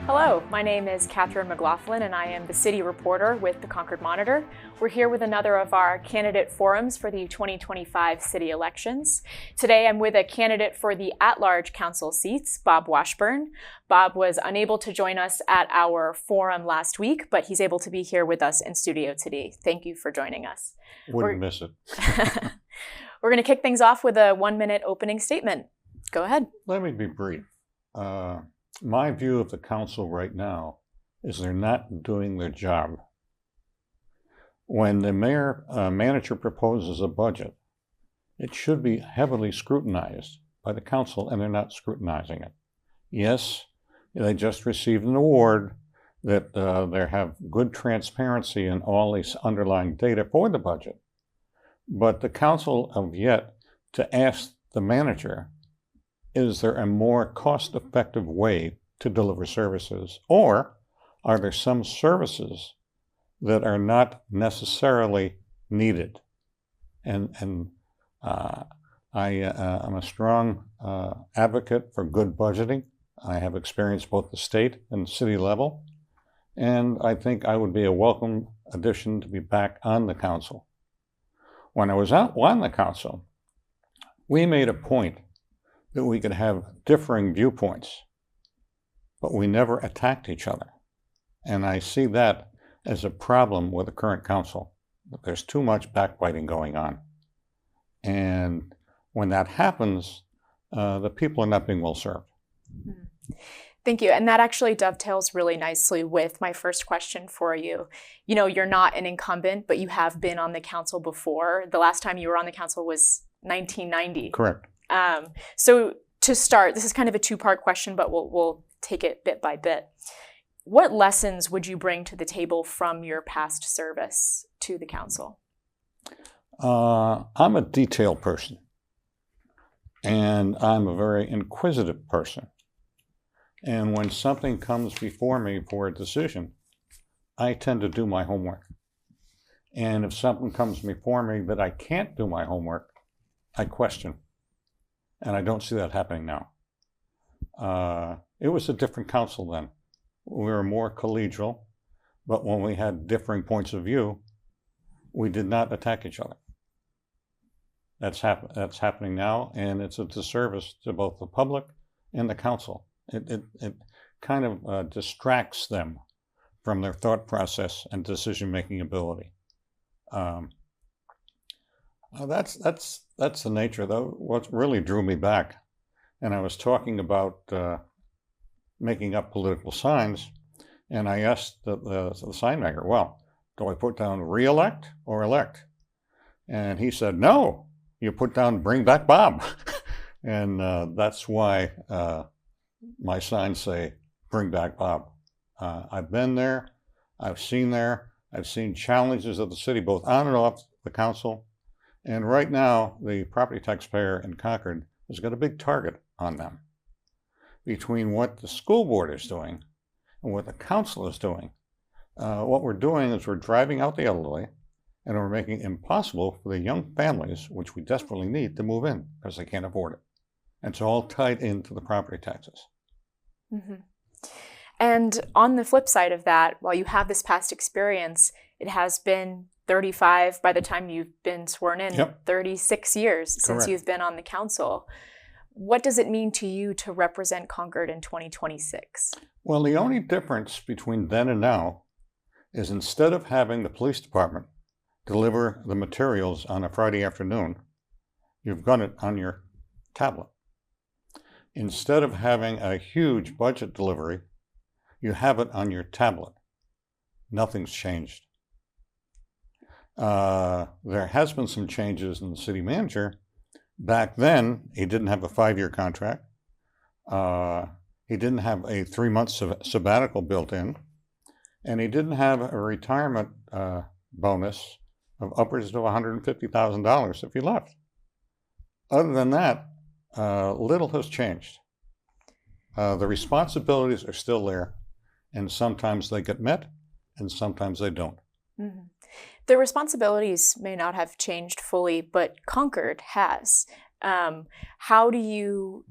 Hello, my name is Catherine McLaughlin and I am the city reporter with the Concord Monitor. We're here with another of our candidate forums for the 2025 city elections. Today I'm with a candidate for the at-large council seats, Bob Washburn. Bob was unable to join us at our forum last week, but he's able to be here with us in studio today. Thank you for joining us. Wouldn't miss it. We're going to kick things off with a 1-minute opening statement. Go ahead. Let me be brief. My view of the council right now is they're not doing their job. When the manager proposes a budget, it should be heavily scrutinized by the council, and they're not scrutinizing it. Yes, they just received an award that they have good transparency in all these underlying data for the budget. But the council have yet to ask the manager, is there a more cost-effective way to deliver services? Or are there some services that are not necessarily needed? And I'm a strong advocate for good budgeting. I have experience both at the state and city level. And I think I would be a welcome addition to be back on the council. When I was on the council, we made a point that we could have differing viewpoints, but we never attacked each other. And I see that as a problem with the current council. There's too much backbiting going on. And when that happens, the people are not being well served. Thank you. And that actually dovetails really nicely with my first question for you. You know, you're not an incumbent, but you have been on the council before. The last time you were on the council was 1990. Correct. So to start, this is kind of a two-part question, but we'll take it bit by bit. What lessons would you bring to the table from your past service to the council? I'm a detail person, and I'm a very inquisitive person. And when something comes before me for a decision, I tend to do my homework. And if something comes before me that I can't do my homework, I question. And I don't see that happening now. It was a different council then. We were more collegial, but when we had differing points of view, we did not attack each other. That's happening now, and it's a disservice to both the public and the council. It kind of distracts them from their thought process and decision-making ability. That's the nature, though. What really drew me back, and I was talking about making up political signs, and I asked the sign maker, well, do I put down re-elect or elect? And he said, no, you put down bring back Bob. And that's why my signs say bring back Bob. I've been there, I've seen challenges of the city, both on and off the council. And right now, the property taxpayer in Concord has got a big target on them. Between what the school board is doing and what the council is doing, what we're doing is we're driving out the elderly, and we're making it impossible for the young families, which we desperately need, to move in because they can't afford it. And it's all tied into the property taxes. Mm-hmm. And on the flip side of that, while you have this past experience, it has been 35 by the time you've been sworn in, Yep. 36 years since Correct. You've been on the council. What does it mean to you to represent Concord in 2026? Well, the only difference between then and now is instead of having the police department deliver the materials on a Friday afternoon, you've got it on your tablet. Instead of having a huge budget delivery, you have it on your tablet. Nothing's changed. There has been some changes in the city manager. Back then, he didn't have a 5-year contract. He didn't have a 3-month sabbatical built in. And he didn't have a retirement bonus of upwards of $150,000 if he left. Other than that, little has changed. The responsibilities are still there, and sometimes they get met, and sometimes they don't. Mm-hmm. The responsibilities may not have changed fully, but Concord has. How do you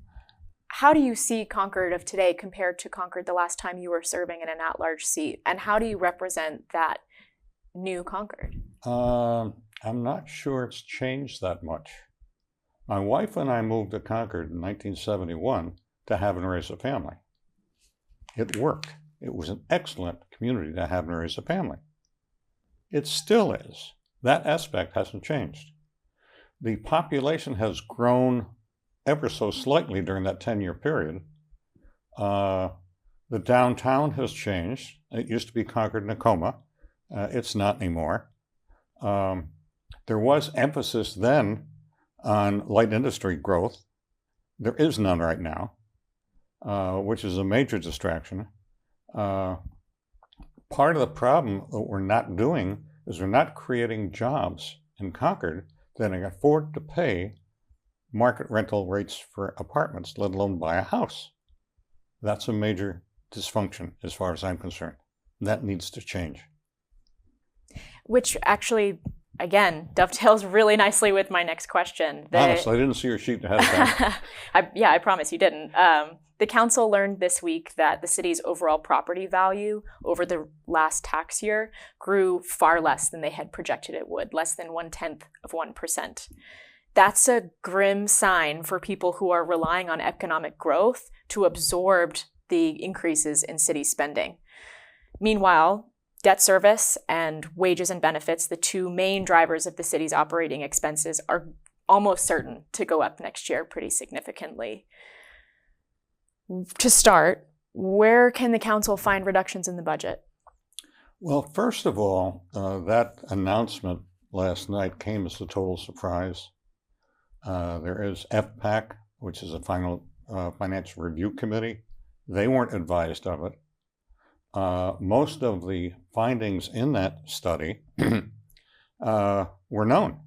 how do you see Concord of today compared to Concord the last time you were serving in an at-large seat? And how do you represent that new Concord? I'm not sure it's changed that much. My wife and I moved to Concord in 1971 to have and raise a family. It worked. It was an excellent community to have and raise a family. It still is. That aspect hasn't changed. The population has grown ever so slightly during that 10-year period. The downtown has changed. It used to be Concord-Nakoma. It's not anymore. There was emphasis then on light industry growth. There is none right now, which is a major distraction. Part of the problem that we're not doing is we're not creating jobs in Concord that can afford to pay market rental rates for apartments, let alone buy a house. That's a major dysfunction as far as I'm concerned. That needs to change. Which actually, again, dovetails really nicely with my next question. Honestly, I didn't see your sheet ahead of time. I promise you didn't. The council learned this week that the city's overall property value over the last tax year grew far less than they had projected it would, less than 0.1%. That's a grim sign for people who are relying on economic growth to absorb the increases in city spending. Meanwhile, debt service and wages and benefits, the two main drivers of the city's operating expenses, are almost certain to go up next year pretty significantly. To start, where can the council find reductions in the budget? Well, first of all, that announcement last night came as a total surprise. There is FPAC, which is a financial review committee. They weren't advised of it. Most of the findings in that study were known.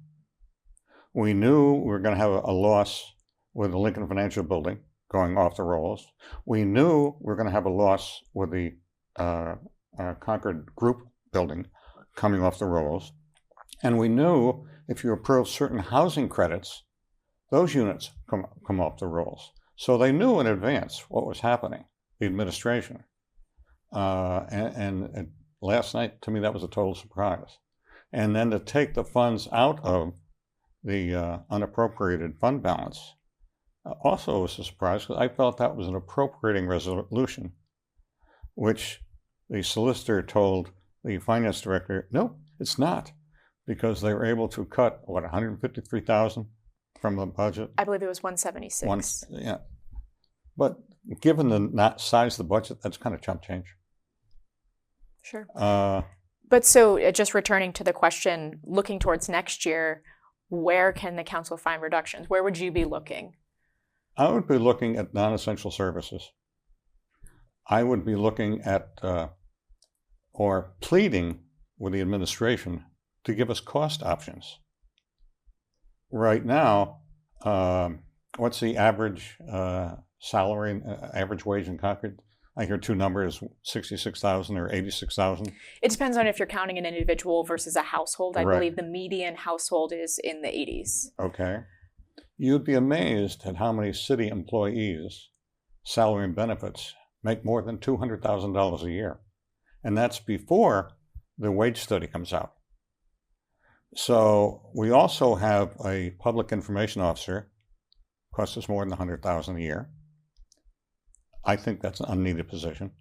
We knew we were going to have a loss with the Lincoln Financial Building going off the rolls. We knew we were going to have a loss with the Concord Group Building coming off the rolls. And we knew if you approve certain housing credits, those units come off the rolls. So they knew in advance what was happening, the administration. And last night, to me, that was a total surprise. And then to take the funds out of the unappropriated fund balance also was a surprise, because I felt that was an appropriating resolution, which the solicitor told the finance director, no, it's not, because they were able to cut, what, $153,000 from the budget? I believe it was 176. Yeah. But given the size of the budget, that's kind of chump change. Sure. But so just returning to the question, looking towards next year, where can the council find reductions? Where would you be looking? I would be looking at non-essential services. I would be looking at or pleading with the administration to give us cost options. Right now, what's the average salary, average wage in Concord? I hear two numbers, 66,000 or 86,000. It depends on if you're counting an individual versus a household. I Right. believe the median household is in the 80s. Okay. You'd be amazed at how many city employees, salary and benefits, make more than $200,000 a year. And that's before the wage study comes out. So we also have a public information officer, costs us more than $100,000 a year. I think that's an unneeded position.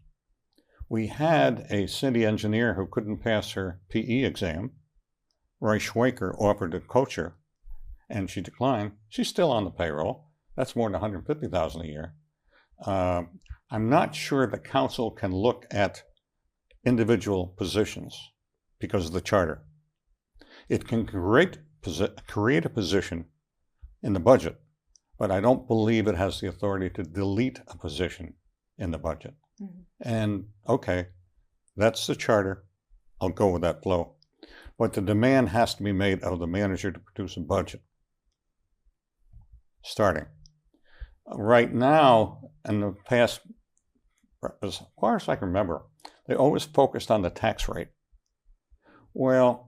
We had a city engineer who couldn't pass her PE exam. Roy Schwaker offered to coach her, and she declined. She's still on the payroll. That's more than $150,000 a year. I'm not sure the council can look at individual positions because of the charter. It can create a position in the budget, but I don't believe it has the authority to delete a position in the budget. Mm-hmm. And okay, that's the charter. I'll go with that flow. But the demand has to be made of the manager to produce a budget. Starting. Right now, in the past, as far as I can remember, they always focused on the tax rate. Well,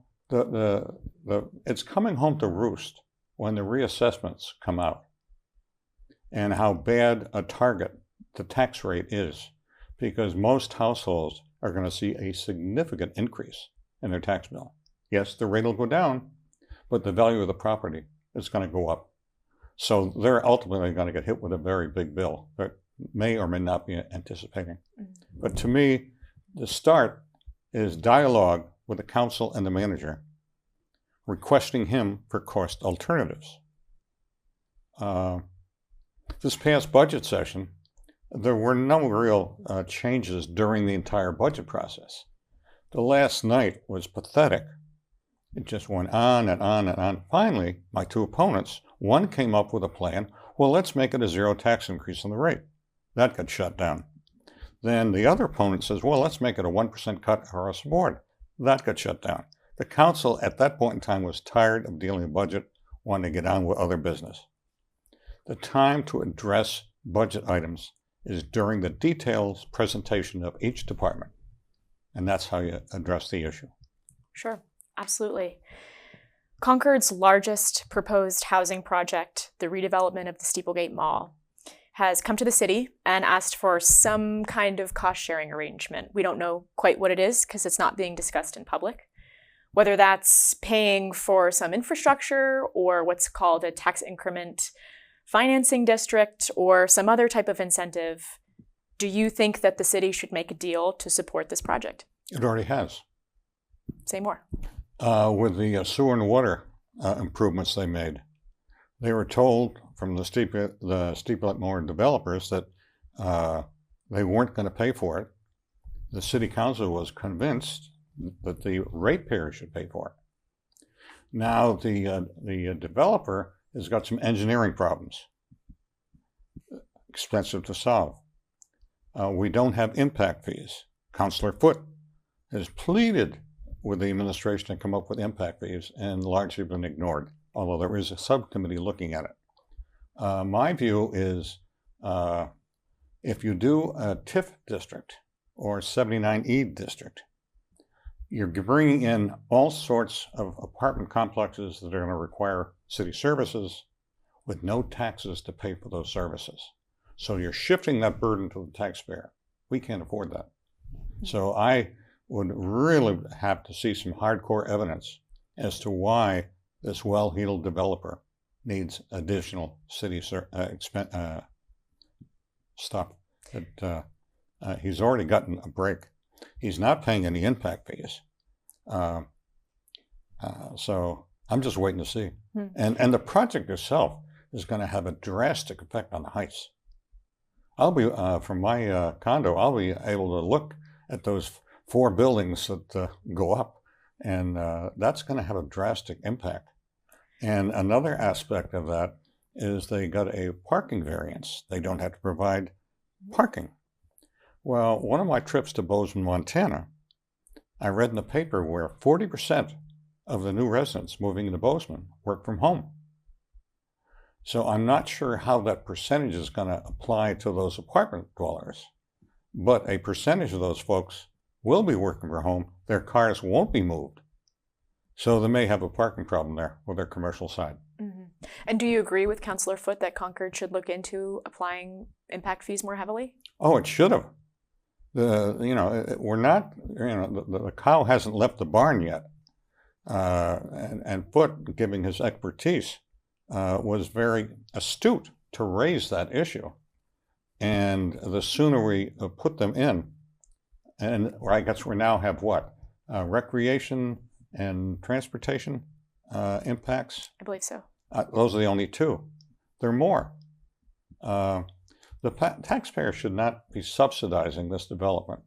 it's coming home to roost when the reassessments come out. and how bad a target the tax rate is, because most households are going to see a significant increase in their tax bill. Yes, the rate will go down, but the value of the property is going to go up. So they're ultimately going to get hit with a very big bill that may or may not be anticipating. But to me, the start is dialogue with the council and the manager, requesting him for cost alternatives. This past budget session, there were no real changes during the entire budget process. The last night was pathetic. It just went on and on and on. Finally, my two opponents, one came up with a plan, well, let's make it a zero tax increase on the rate. That got shut down. Then the other opponent says, well, let's make it a 1% cut across the board. That got shut down. The council at that point in time was tired of dealing with budget, wanted to get on with other business. The time to address budget items is during the details presentation of each department. And that's how you address the issue. Sure, absolutely. Concord's largest proposed housing project, the redevelopment of the Steeplegate Mall, has come to the city and asked for some kind of cost-sharing arrangement. We don't know quite what it is because it's not being discussed in public. Whether that's paying for some infrastructure or what's called a tax increment financing district or some other type of incentive, do you think that the city should make a deal to support this project? It already has. Say more. With the sewer and water improvements they made, they were told from the Steeplegate Mall developers that they weren't going to pay for it. The city council was convinced that the ratepayers should pay for it. Now the developer has got some engineering problems, expensive to solve. We don't have impact fees. Councilor Foote has pleaded with the administration to come up with impact fees and largely been ignored, although there is a subcommittee looking at it. My view is if you do a TIF district or 79E district, you're bringing in all sorts of apartment complexes that are going to require city services with no taxes to pay for those services. So you're shifting that burden to the taxpayer. We can't afford that. So I would really have to see some hardcore evidence as to why this well-heeled developer needs additional city stuff. That he's already gotten a break. He's not paying any impact fees. So I'm just waiting to see. And the project itself is going to have a drastic effect on the heights. I'll be, from my condo, I'll be able to look at those 4 buildings that go up, and that's going to have a drastic impact. And another aspect of that is they got a parking variance. They don't have to provide parking. Well, one of my trips to Bozeman, Montana, I read in the paper where 40% of the new residents moving into Bozeman work from home. So I'm not sure how that percentage is going to apply to those apartment dwellers, but a percentage of those folks will be working from home. Their cars won't be moved. So they may have a parking problem there with their commercial side. Mm-hmm. And do you agree with Councilor Foote that Concord should look into applying impact fees more heavily? Oh, it should have. We're not, the cow hasn't left the barn yet. And Foote, giving his expertise, was very astute to raise that issue. And the sooner we put them in, and I guess we now have what? Recreation and transportation impacts? I believe so. Those are the only 2. There are more. The taxpayer should not be subsidizing this development.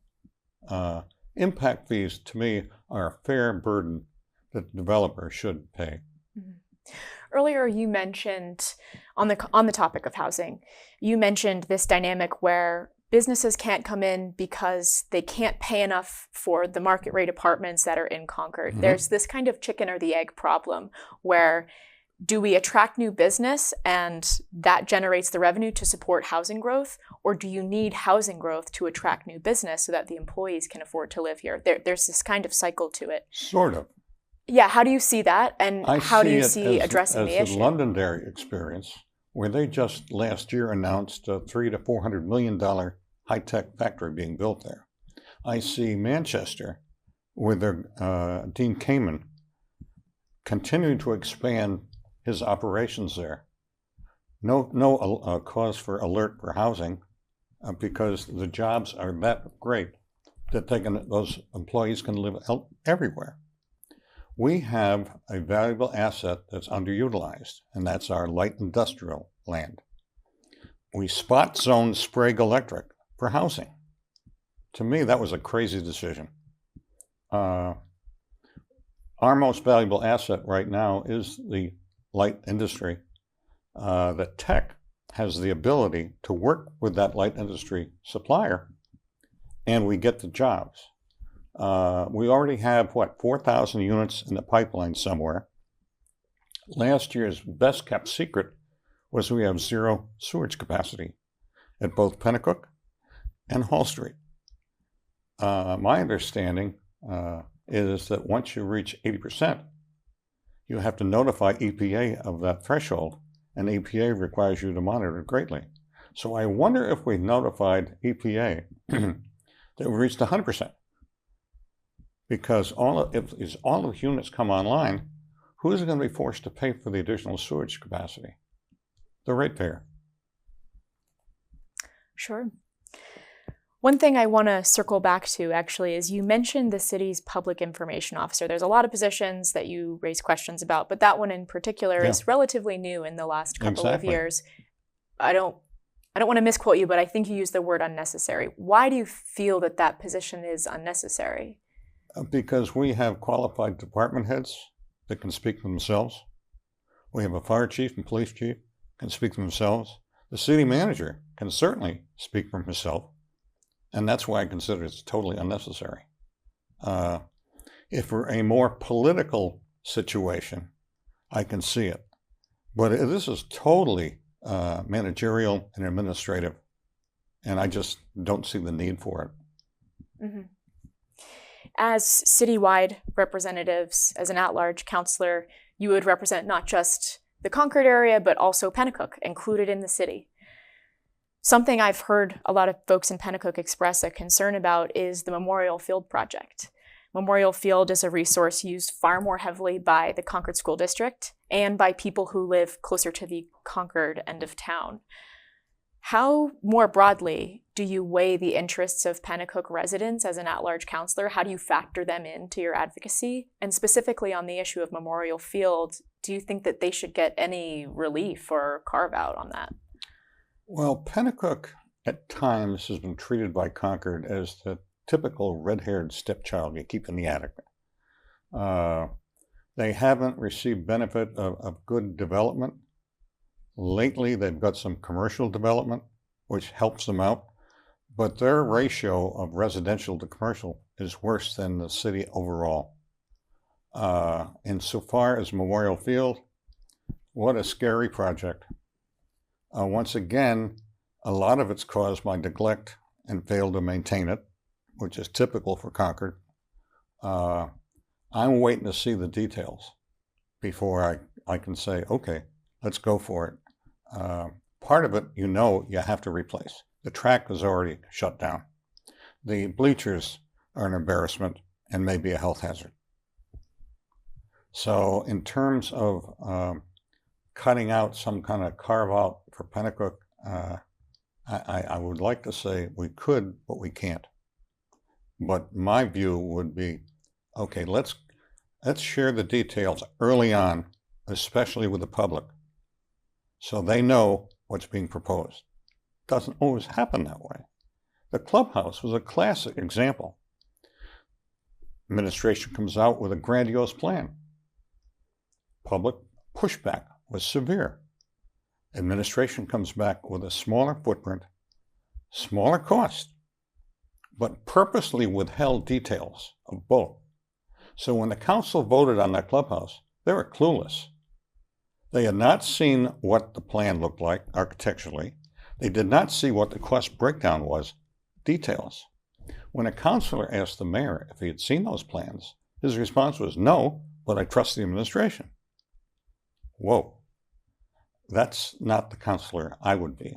Impact fees, to me, are a fair burden that the developer should pay. Mm-hmm. Earlier, you mentioned, on the topic of housing, you mentioned this dynamic where businesses can't come in because they can't pay enough for the market rate apartments that are in Concord. Mm-hmm. There's this kind of chicken or the egg problem where do we attract new business and that generates the revenue to support housing growth, or do you need housing growth to attract new business so that the employees can afford to live here? There's this kind of cycle to it. Sort of. Yeah, how do you see that, and how do you see addressing the issue? As the Londonderry experience, where they just last year announced a $300 to $400 million high-tech factory being built there. I see Manchester, where their Dean Kamen continuing to expand his operations there. No cause for alert for housing because the jobs are that great that those employees can live everywhere. We have a valuable asset that's underutilized, and that's our light industrial land. We spot zoned Sprague Electric for housing. To me, that was a crazy decision. Our most valuable asset right now is the light industry. The tech has the ability to work with that light industry supplier, and we get the jobs. We already have, 4,000 units in the pipeline somewhere. Last year's best kept secret was we have zero sewage capacity at both Pennacook and Hall Street. My understanding is that once you reach 80%, you have to notify EPA of that threshold, and EPA requires you to monitor it greatly. So I wonder if we notified EPA that we reached 100%. Because if all the units come online, who's going to be forced to pay for the additional sewage capacity? The ratepayer. Sure. One thing I want to circle back to, actually, is you mentioned the city's public information officer. There's a lot of positions that you raise questions about, but that one in particular is relatively new in the last couple of years. I don't want to misquote you, but I think you used the word unnecessary. Why do you feel that that position is unnecessary? Because we have qualified department heads that can speak for themselves. We have a fire chief and police chief can speak for themselves. The city manager can certainly speak for himself. And that's why I consider it's totally unnecessary. If we're a more political situation, I can see it. But this is totally managerial and administrative, and I just don't see the need for it. Mm-hmm. As citywide representatives, as an at-large councilor, you would represent not just the Concord area, but also Pennacook, included in the city. Something I've heard a lot of folks in Pennacook express a concern about is the Memorial Field project. Memorial Field is a resource used far more heavily by the Concord School District and by people who live closer to the Concord end of town. How, more broadly, do you weigh the interests of Pennacook residents as an at-large councilor? How do you factor them into your advocacy? And specifically on the issue of Memorial Field, do you think that they should get any relief or carve-out on that? Well, Pennacook at times has been treated by Concord as the typical red-haired stepchild you keep in the attic. They haven't received benefit of good development. Lately, they've got some commercial development, which helps them out, but their ratio of residential to commercial is worse than the city overall. Insofar as Memorial Field, what a scary project. Once again, a lot of it's caused by neglect and fail to maintain it, which is typical for Concord. I'm waiting to see the details before I can say, okay, let's go for it. Part of it, you have to replace. The track is already shut down. The bleachers are an embarrassment and may be a health hazard. So in terms of cutting out some kind of carve out for Pennacook, I would like to say we could, but we can't. But my view would be, okay, let's share the details early on, especially with the public, so they know what's being proposed. Doesn't always happen that way. The clubhouse was a classic example. Administration comes out with a grandiose plan. Public pushback was severe. Administration comes back with a smaller footprint, smaller cost, but purposely withheld details of both. So when the council voted on that clubhouse, they were clueless. They had not seen what the plan looked like architecturally. They did not see what the cost breakdown was, details. When a councilor asked the mayor if he had seen those plans, his response was, no, but I trust the administration. Whoa. That's not the counselor I would be.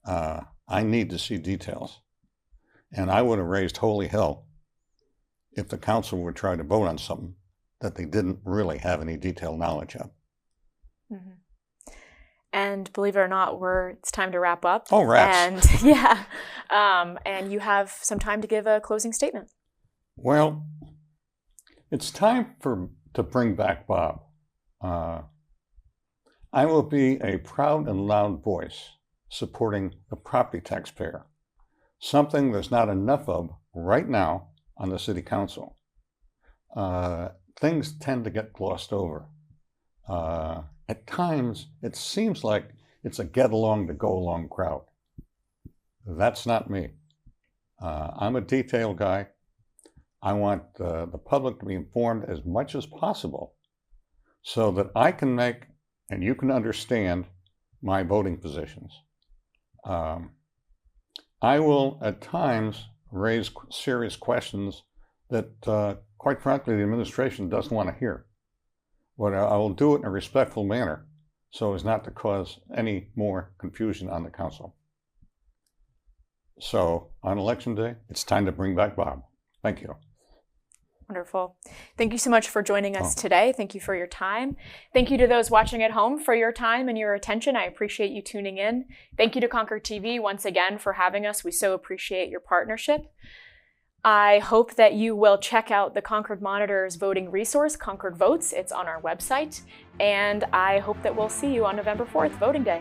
I need to see details. And I would have raised holy hell if the council would try to vote on something that they didn't really have any detailed knowledge of. Mm-hmm. And believe it or not, it's time to wrap up. Oh, rats. And yeah, and you have some time to give a closing statement. Well, it's time to bring back Bob. I will be a proud and loud voice supporting the property taxpayer, something there's not enough of right now on the city council. Things tend to get glossed over. At times, it seems like it's a get along to go along crowd. That's not me. I'm a detail guy. I want the public to be informed as much as possible so that I can make and you can understand my voting positions. I will at times raise serious questions that, quite frankly, the administration doesn't want to hear. But I will do it in a respectful manner so as not to cause any more confusion on the council. So on election day, it's time to bring back Bob. Thank you. Wonderful. Thank you so much for joining us today. Thank you for your time. Thank you to those watching at home for your time and your attention. I appreciate you tuning in. Thank you to Concord TV once again for having us. We so appreciate your partnership. I hope that you will check out the Concord Monitor's voting resource, Concord Votes. It's on our website. And I hope that we'll see you on November 4th, voting day.